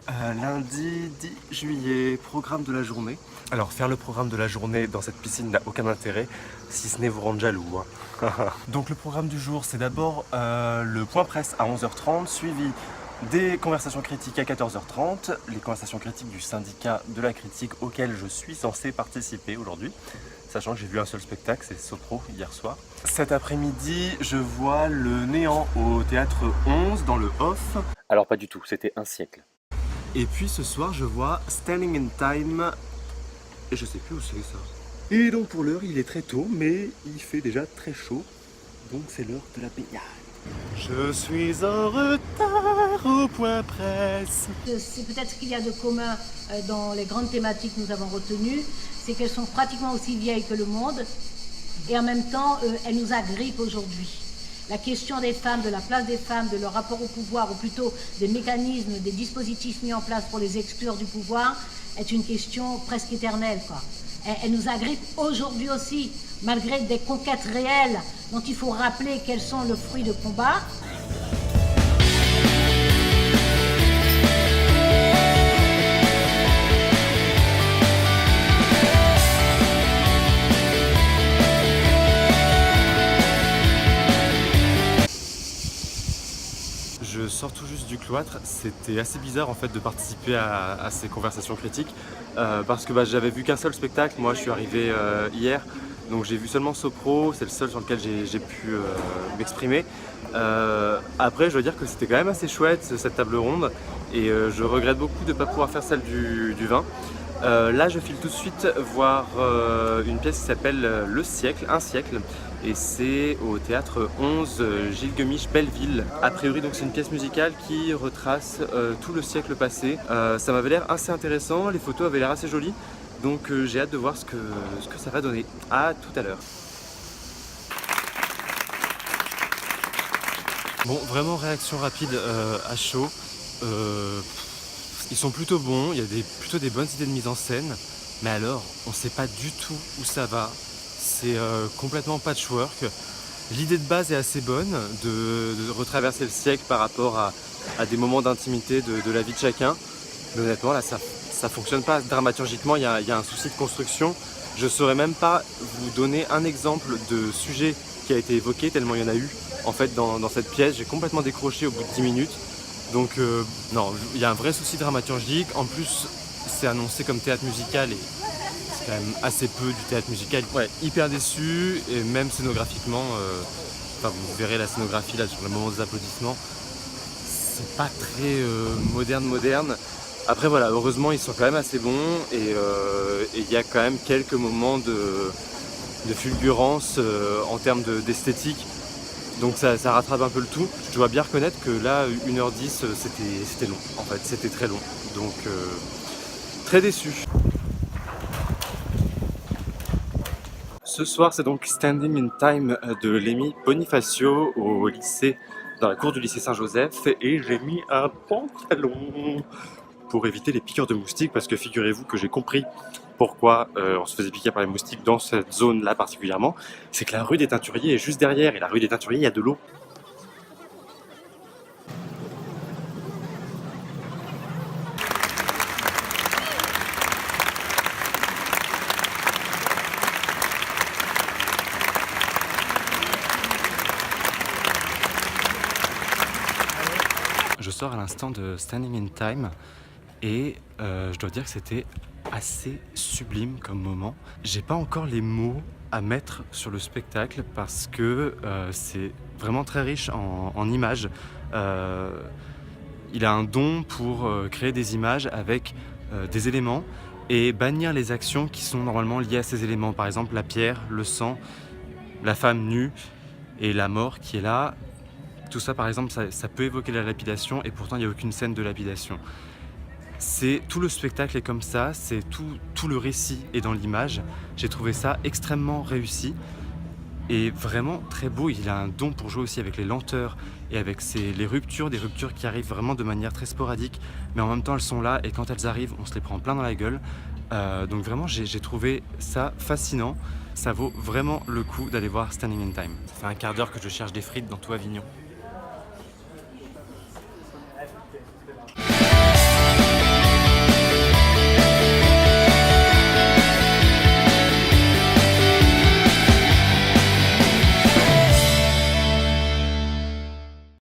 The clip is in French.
Lundi 10 juillet, programme de la journée. Alors faire le programme de la journée dans cette piscine n'a aucun intérêt, si ce n'est vous rendre jaloux. Donc le programme du jour, c'est d'abord le point presse à 11h30, suivi des conversations critiques à 14h30, les conversations critiques du syndicat de la critique auquel je suis censé participer aujourd'hui, sachant que j'ai vu un seul spectacle, c'est Sopro hier soir. Cet après-midi, je vois le Néant au théâtre 11 dans le off. Alors pas du tout, c'était un siècle. Et puis ce soir, je vois Standing in Time, et je sais plus où c'est ça. Et donc pour l'heure, il est très tôt, mais il fait déjà très chaud, donc c'est l'heure de la baignade. Je suis en retard au point presse. C'est peut-être ce qu'il y a de commun dans les grandes thématiques que nous avons retenues, c'est qu'elles sont pratiquement aussi vieilles que le monde, et en même temps, elles nous agrippent aujourd'hui. La question des femmes, de la place des femmes, de leur rapport au pouvoir, ou plutôt des mécanismes, des dispositifs mis en place pour les exclure du pouvoir, est une question presque éternelle, quoi. Elle nous agrippe aujourd'hui aussi, malgré des conquêtes réelles dont il faut rappeler qu'elles sont le fruit de combats. Je sors tout juste du cloître, c'était assez bizarre en fait de participer à ces conversations critiques parce que j'avais vu qu'un seul spectacle, moi je suis arrivé hier, donc j'ai vu seulement Sopro, c'est le seul sur lequel j'ai pu m'exprimer. Après je dois dire que c'était quand même assez chouette cette table ronde et je regrette beaucoup de ne pas pouvoir faire celle du vin. Là je file tout de suite voir une pièce qui s'appelle Le siècle, un siècle, et c'est au théâtre 11 Gilles Guemiche Belleville. A priori donc c'est une pièce musicale qui retrace tout le siècle passé. Ça m'avait l'air assez intéressant, les photos avaient l'air assez jolies, donc j'ai hâte de voir ce que ça va donner. À tout à l'heure. Bon, vraiment réaction rapide à chaud. Ils sont plutôt bons, il y a plutôt des bonnes idées de mise en scène, mais alors on ne sait pas du tout où ça va. C'est complètement patchwork. L'idée de base est assez bonne, de retraverser le siècle par rapport à des moments d'intimité de la vie de chacun. Mais honnêtement, là, ça fonctionne pas dramaturgiquement, il y a un souci de construction. Je ne saurais même pas vous donner un exemple de sujet qui a été évoqué, tellement il y en a eu en fait dans cette pièce. J'ai complètement décroché au bout de 10 minutes. Donc non, il y a un vrai souci dramaturgique. En plus, c'est annoncé comme théâtre musical et c'est quand même assez peu du théâtre musical. Ouais, hyper déçu, et même scénographiquement, vous verrez la scénographie là sur le moment des applaudissements, c'est pas très moderne. Après voilà, heureusement ils sont quand même assez bons et il y a quand même quelques moments de fulgurance en termes d'esthétique. Donc ça rattrape un peu le tout. Je dois bien reconnaître que là, 1h10, c'était long. En fait, c'était très long. Donc, très déçu. Ce soir, c'est donc Standing in Time de Lémi Bonifacio au lycée, dans la cour du lycée Saint-Joseph. Et j'ai mis un pantalon pour éviter les piqûres de moustiques, parce que figurez-vous que j'ai compris pourquoi on se faisait piquer par les moustiques dans cette zone-là particulièrement. C'est que la rue des Teinturiers est juste derrière, et la rue des Teinturiers, il y a de l'eau. Je sors à l'instant de Standing in Time et je dois dire que c'était assez sublime comme moment. J'ai pas encore les mots à mettre sur le spectacle parce que c'est vraiment très riche en images. Il a un don pour créer des images avec des éléments et bannir les actions qui sont normalement liées à ces éléments. Par exemple la pierre, le sang, la femme nue et la mort qui est là. Tout ça, par exemple, ça peut évoquer la lapidation et pourtant il n'y a aucune scène de lapidation. Tout le spectacle est comme ça, c'est tout le récit est dans l'image. J'ai trouvé ça extrêmement réussi et vraiment très beau. Il a un don pour jouer aussi avec les lenteurs et avec des ruptures qui arrivent vraiment de manière très sporadique, mais en même temps elles sont là et quand elles arrivent, on se les prend plein dans la gueule. Donc vraiment, j'ai trouvé ça fascinant. Ça vaut vraiment le coup d'aller voir Standing in Time. Ça fait un quart d'heure que je cherche des frites dans tout Avignon.